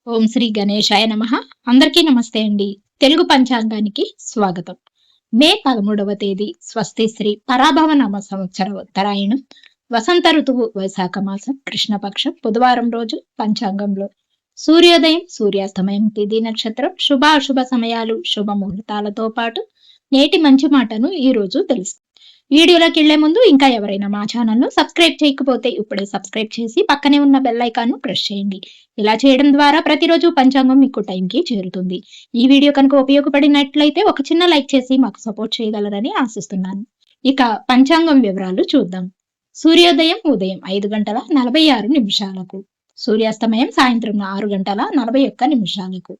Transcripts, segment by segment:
ఓం శ్రీ గణేశాయ నమః. అందరికీ నమస్తే అండి. తెలుగు పంచాంగానికి స్వాగతం. మే 13వ తేదీ స్వస్తి శ్రీ పరాభవ నామ సంవత్సర ఉత్తరాయణం వసంత ఋతువు వైశాఖ మాసం కృష్ణపక్షం బుధవారం రోజు పంచాంగంలో సూర్యోదయం సూర్యాస్తమయం తిథి నక్షత్రం శుభ అశుభ సమయాలు శుభ ముహూర్తాలతో పాటు నేటి మంచి మాటను ఈ రోజు తెలుసు. వీడియోలోకి వెళ్లే ముందు ఇంకా ఎవరైనా మా ఛానల్ ను సబ్స్క్రైబ్ చేయకపోతే ఇప్పుడే సబ్స్క్రైబ్ చేసి పక్కనే ఉన్న బెల్ ఐకాన్ ను ప్రెస్ చేయండి. ఇలా చేయడం ద్వారా ప్రతిరోజు పంచాంగం మీకు టైంకి చేరుతుంది. ఈ వీడియో కనుక ఉపయోగపడినట్లయితే ఒక చిన్న లైక్ చేసి మాకు సపోర్ట్ చేయగలరని ఆశిస్తున్నాను. ఇక పంచాంగం వివరాలు చూద్దాం. సూర్యోదయం ఉదయం 5:46 సూర్యాస్తమయం సాయంత్రం 6:41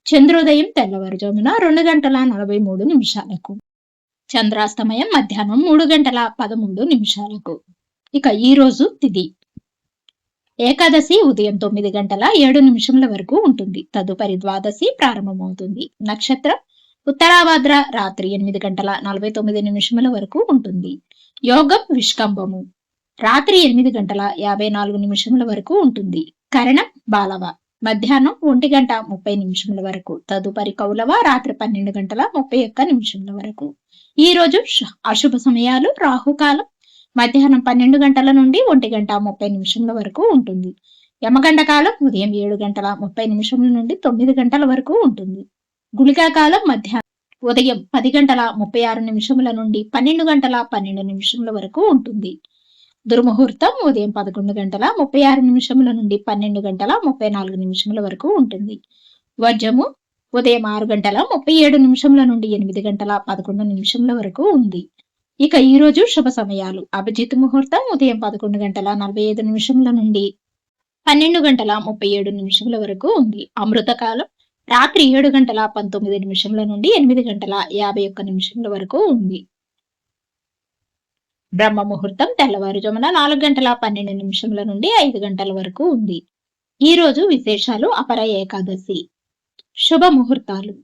చంద్రోదయం తెల్లవారుజామున 2:43 చంద్రాస్తమయం మధ్యాహ్నం 3:13 ఇక ఈ రోజు తిథి ఏకాదశి ఉదయం 9:07 వరకు ఉంటుంది. తదుపరి ద్వాదశి ప్రారంభమవుతుంది. నక్షత్రం ఉత్తరాభాద్ర రాత్రి 8:49 వరకు ఉంటుంది. యోగం విష్కంభము రాత్రి 8:54 వరకు ఉంటుంది. కరణం బాలవ మధ్యాహ్నం 1:30 వరకు. తదుపరి కౌలవ రాత్రి 12:31 వరకు. ఈ రోజు అశుభ సమయాలు రాహుకాలం మధ్యాహ్నం 12 గంటల నుండి 1:30 వరకు ఉంటుంది. యమగండ కాలం ఉదయం 7:30 నుండి 9 గంటల వరకు ఉంటుంది. గుళికా కాలం మధ్యాహ్నం ఉదయం 10:36 నుండి 12:12 వరకు ఉంటుంది. దుర్ముహూర్తం ఉదయం 11:36 నుండి 12:34 వరకు ఉంటుంది. వర్జము ఉదయం 6:37 నుండి 8:11 వరకు ఉంది. ఇక ఈ రోజు శుభ సమయాలు అభిజిత్ ముహూర్తం ఉదయం 11:45 నుండి 12:37 వరకు ఉంది. అమృతకాలం రాత్రి 7:19 నుండి 8:51 వరకు ఉంది. బ్రహ్మ ముహూర్తం తెల్లవారుజామున 4:12 నుండి 5 గంటల వరకు ఉంది. ఈ రోజు విశేషాలు అపర ఏకాదశి. శుభ ముహూర్తాలు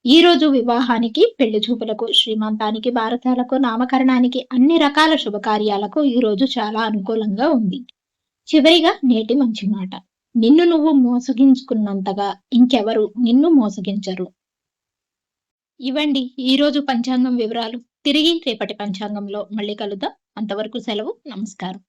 ఈ రోజు వివాహానికి, పెళ్లి చూపులకు, శ్రీమంతానికి, భారతాలకు, నామకరణానికి, అన్ని రకాల శుభకార్యాలకు ఈ రోజు చాలా అనుకూలంగా ఉంది. చివరిగా నేటి మంచి మాట, నిన్ను నువ్వు మోసగించుకున్నంతగా ఇంకెవరు నిన్ను మోసగించరు. ఇవండి ఈ రోజు పంచాంగం వివరాలు. తిరిగి రేపటి పంచాంగంలో మళ్ళీ కలుద్దాం. అంతవరకు సెలవు. నమస్కారం.